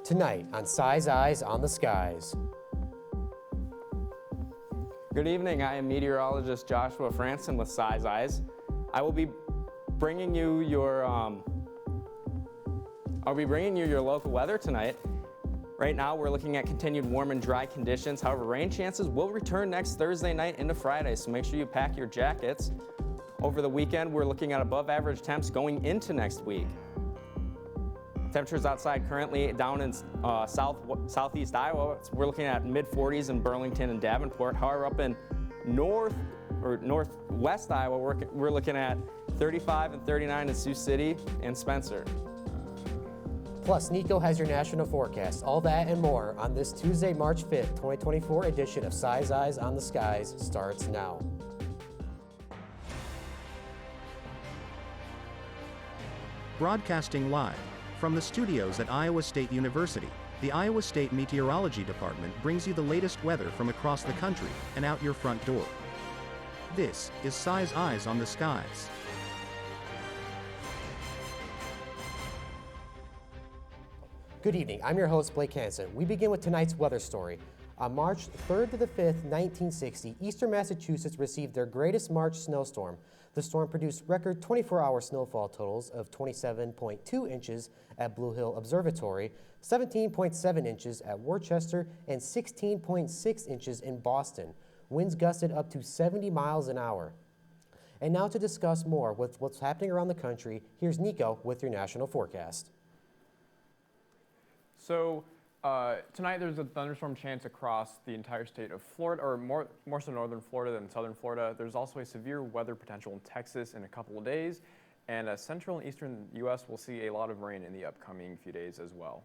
Tonight on Size Eyes on the Skies. Good evening, I am meteorologist Joshua Franson with Size Eyes. I will be bringing you your local weather tonight. Right now we're looking at continued warm and dry conditions. However, rain chances will return next Thursday night into Friday, so make sure you pack your jackets. Over the weekend, we're looking at above average temps going into next week. Temperatures outside currently down in southeast Iowa, we're looking at mid-40s in Burlington and Davenport. However, up in northwest Iowa, we're looking at 35 and 39 in Sioux City and Spencer. Plus, Nico has your national forecast. All that and more on this Tuesday, March 5th, 2024 edition of Size Eyes on the Skies starts now. Broadcasting live from the studios at Iowa State University, the Iowa State Meteorology Department brings you the latest weather from across the country and out your front door. This is Size Eyes on the Skies. Good evening, I'm your host Blake Hansen. We begin with tonight's weather story. On March 3rd to the 5th, 1960, eastern Massachusetts received their greatest March snowstorm. The storm produced record 24-hour snowfall totals of 27.2 inches at Blue Hill Observatory, 17.7 inches at Worcester, and 16.6 inches in Boston. Winds gusted up to 70 miles an hour. And now to discuss more with what's happening around the country, here's Nico with your national forecast. So tonight there's a thunderstorm chance across the entire state of Florida, or more so northern Florida than southern Florida. There's also a severe weather potential in Texas in a couple of days, and central and eastern U.S. will see a lot of rain in the upcoming few days as well.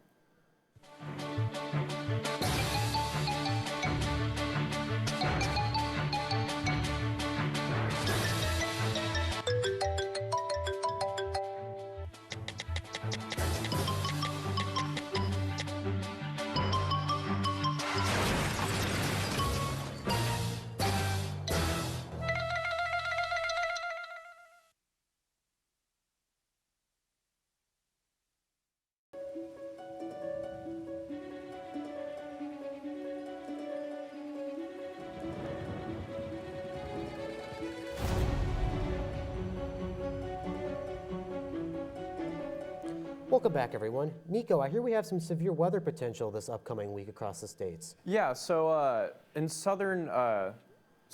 Welcome back, everyone. Nico, I hear we have some severe weather potential this upcoming week across the states. Yeah, so in southern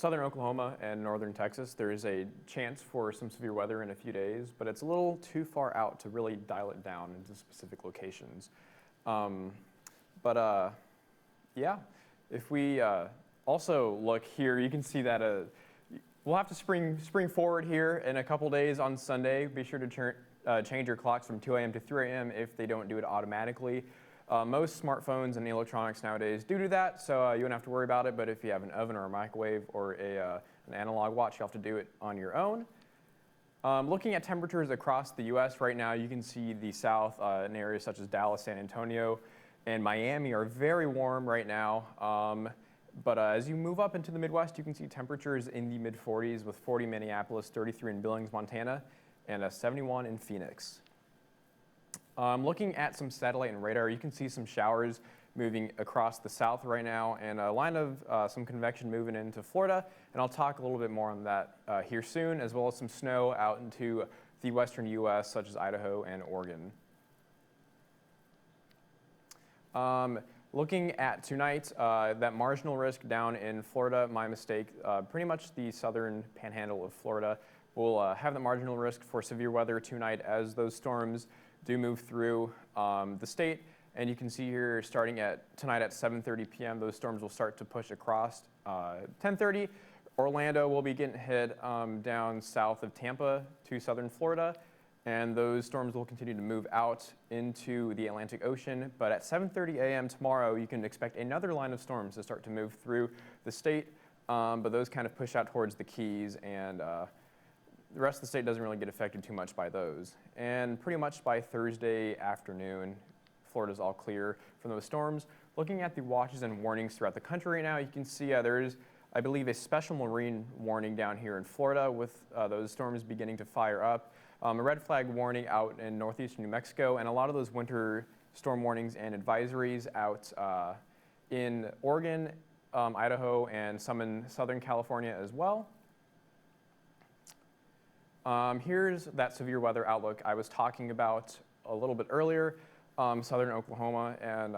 Oklahoma and northern Texas, there is a chance for some severe weather in a few days, but it's a little too far out to really dial it down into specific locations. Yeah, if we also look here, you can see that we'll have to spring forward here in a couple days on Sunday. Be sure to change your clocks from 2 a.m. to 3 a.m. if they don't do it automatically. Most smartphones and electronics nowadays do that, so you won't have to worry about it, but if you have an oven or a microwave or an analog watch, you'll have to do it on your own. Looking at temperatures across the U.S. right now, you can see the south in areas such as Dallas, San Antonio, and Miami are very warm right now. But as you move up into the Midwest, you can see temperatures in the mid-40s with 40 in Minneapolis, 33 in Billings, Montana, and 71 in Phoenix. Looking at some satellite and radar, you can see some showers moving across the south right now and a line of some convection moving into Florida. And I'll talk a little bit more on that here soon, as well as some snow out into the western U.S., such as Idaho and Oregon. Looking at tonight, that marginal risk down in Florida, my mistake, pretty much the southern panhandle of Florida will have the marginal risk for severe weather tonight as those storms do move through the state. And you can see here starting tonight at 7:30 p.m., those storms will start to push across. 10:30, Orlando will be getting hit down south of Tampa to southern Florida. And those storms will continue to move out into the Atlantic Ocean. But at 7:30 a.m. tomorrow, you can expect another line of storms to start to move through the state. But those kind of push out towards the Keys, and the rest of the state doesn't really get affected too much by those. And pretty much by Thursday afternoon, Florida's all clear from those storms. Looking at the watches and warnings throughout the country right now, you can see there is, I believe, a special marine warning down here in Florida with those storms beginning to fire up. A red flag warning out in northeastern New Mexico, and a lot of those winter storm warnings and advisories out in Oregon, Idaho, and some in Southern California as well. Here's that severe weather outlook I was talking about a little bit earlier. Southern Oklahoma and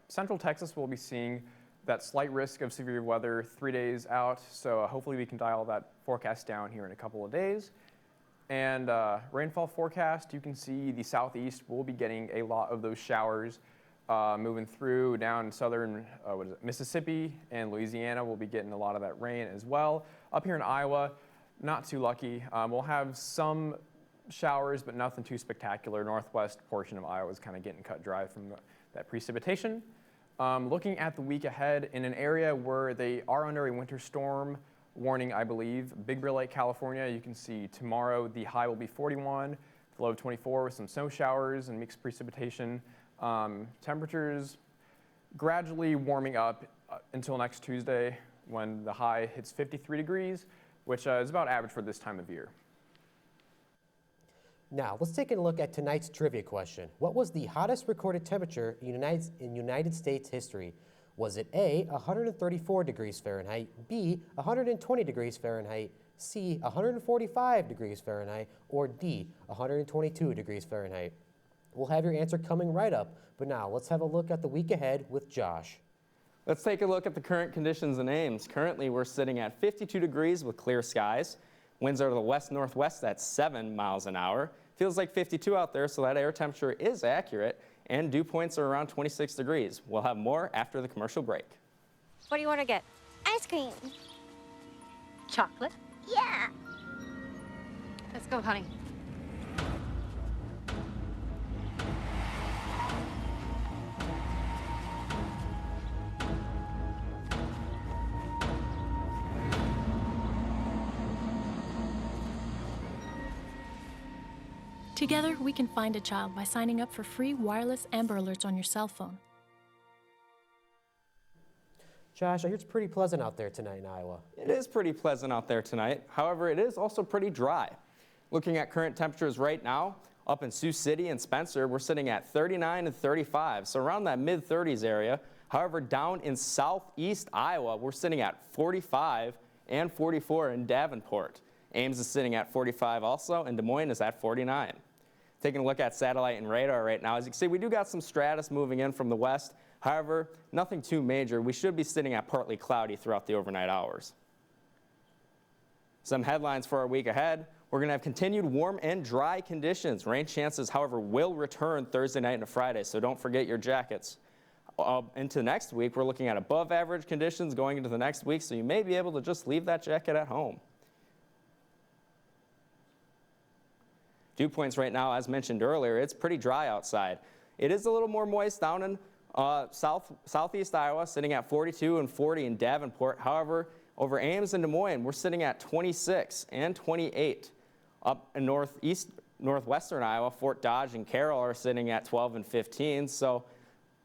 Central Texas will be seeing that slight risk of severe weather 3 days out, so hopefully we can dial that forecast down here in a couple of days. And rainfall forecast, you can see the southeast will be getting a lot of those showers moving through down southern Mississippi and Louisiana. We'll be getting a lot of that rain as well. Up here in Iowa, not too lucky. We'll have some showers, but nothing too spectacular. Northwest portion of Iowa is kind of getting cut dry from that precipitation. Looking at the week ahead, in an area where they are under a winter storm warning, I believe, Big Bear Lake, California, you can see tomorrow the high will be 41, the low of 24 with some snow showers and mixed precipitation. Temperatures gradually warming up until next Tuesday when the high hits 53 degrees, which is about average for this time of year. Now, let's take a look at tonight's trivia question. What was the hottest recorded temperature in United States history? Was it A, 134 degrees Fahrenheit, B, 120 degrees Fahrenheit, C, 145 degrees Fahrenheit, or D, 122 degrees Fahrenheit? We'll have your answer coming right up, but now let's have a look at the week ahead with Josh. Let's take a look at the current conditions in Ames. Currently, we're sitting at 52 degrees with clear skies. Winds are to the west-northwest at 7 miles an hour. Feels like 52 out there, so that air temperature is accurate, and dew points are around 26 degrees. We'll have more after the commercial break. What do you want to get? Ice cream. Chocolate? Yeah. Let's go, honey. Together, we can find a child by signing up for free wireless Amber Alerts on your cell phone. Josh, I hear it's pretty pleasant out there tonight in Iowa. It is pretty pleasant out there tonight. However, it is also pretty dry. Looking at current temperatures right now, up in Sioux City and Spencer, we're sitting at 39 and 35, so around that mid-30s area. However, down in southeast Iowa, we're sitting at 45 and 44 in Davenport. Ames is sitting at 45 also, and Des Moines is at 49. Taking a look at satellite and radar right now, as you can see, we do got some stratus moving in from the west. However, nothing too major. We should be sitting at partly cloudy throughout the overnight hours. Some headlines for our week ahead. We're going to have continued warm and dry conditions. Rain chances, however, will return Thursday night into Friday, so don't forget your jackets. Into next week, we're looking at above average conditions going into the next week, so you may be able to just leave that jacket at home. Dew points right now, as mentioned earlier, it's pretty dry outside. It is a little more moist down in southeast Iowa, sitting at 42 and 40 in Davenport. However, over Ames and Des Moines, we're sitting at 26 and 28. Up in northwestern Iowa, Fort Dodge and Carroll are sitting at 12 and 15. So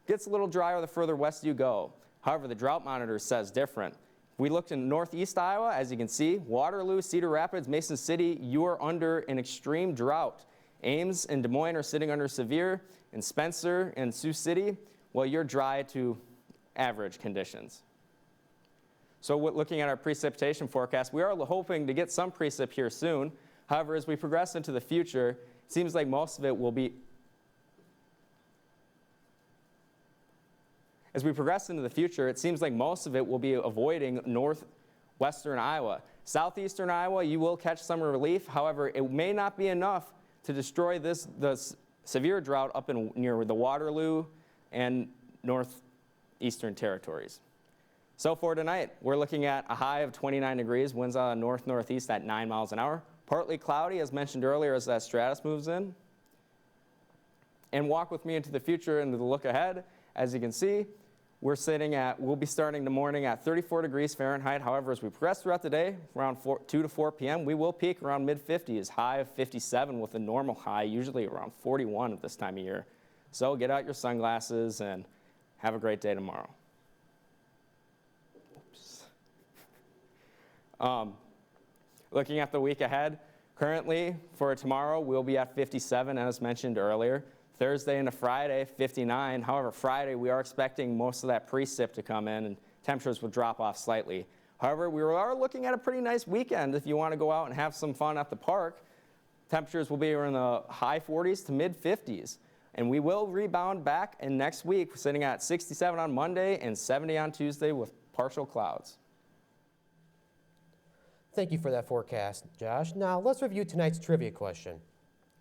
it gets a little drier the further west you go. However, the drought monitor says different. We looked in northeast Iowa, as you can see, Waterloo, Cedar Rapids, Mason City, you are under an extreme drought. Ames and Des Moines are sitting under severe, and Spencer and Sioux City, well, you're dry to average conditions. So looking at our precipitation forecast, we are hoping to get some precip here soon. However, as we progress into the future, it seems like most of it will be avoiding northwestern Iowa. Southeastern Iowa, you will catch some relief. However, it may not be enough to destroy the severe drought up near the Waterloo and northeastern territories. So for tonight, we're looking at a high of 29 degrees, winds out of north-northeast at 9 miles an hour. Partly cloudy, as mentioned earlier, as that stratus moves in. And walk with me into the future, into the look ahead. As you can see, we'll be starting the morning at 34 degrees Fahrenheit. However, as we progress throughout the day, around 2 to 4 p.m., we will peak around mid-50s, high of 57 with a normal high, usually around 41 at this time of year. So get out your sunglasses and have a great day tomorrow. Looking at the week ahead, currently for tomorrow, we'll be at 57, as mentioned earlier. Thursday into Friday, 59. However, Friday, we are expecting most of that precip to come in, and temperatures will drop off slightly. However, we are looking at a pretty nice weekend if you want to go out and have some fun at the park. Temperatures will be in the high 40s to mid 50s. And we will rebound back in next week, sitting at 67 on Monday and 70 on Tuesday with partial clouds. Thank you for that forecast, Josh. Now let's review tonight's trivia question.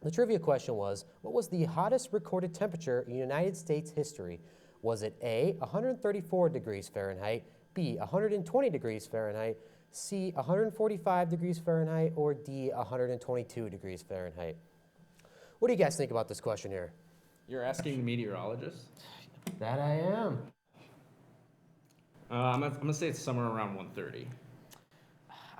The trivia question was, what was the hottest recorded temperature in United States history? Was it A, 134 degrees Fahrenheit, B, 120 degrees Fahrenheit, C, 145 degrees Fahrenheit, or D, 122 degrees Fahrenheit? What do you guys think about this question here? You're asking the meteorologist? That I am. I'm gonna say it's somewhere around 130.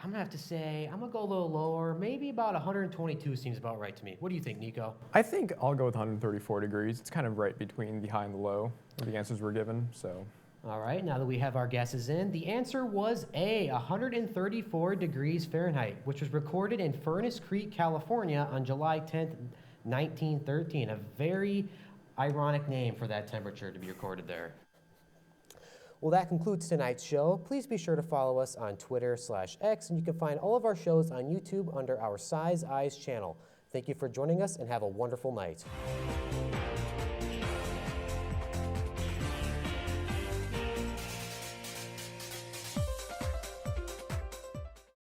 I'm gonna have to say, I'm gonna go a little lower. Maybe about 122 seems about right to me. What do you think, Nico? I think I'll go with 134 degrees. It's kind of right between the high and the low of the answers we're given, so. All right, now that we have our guesses in, the answer was A, 134 degrees Fahrenheit, which was recorded in Furnace Creek, California on July 10th, 1913. A very ironic name for that temperature to be recorded there. Well, that concludes tonight's show. Please be sure to follow us on Twitter/X, and you can find all of our shows on YouTube under our Size Eyes channel. Thank you for joining us, and have a wonderful night.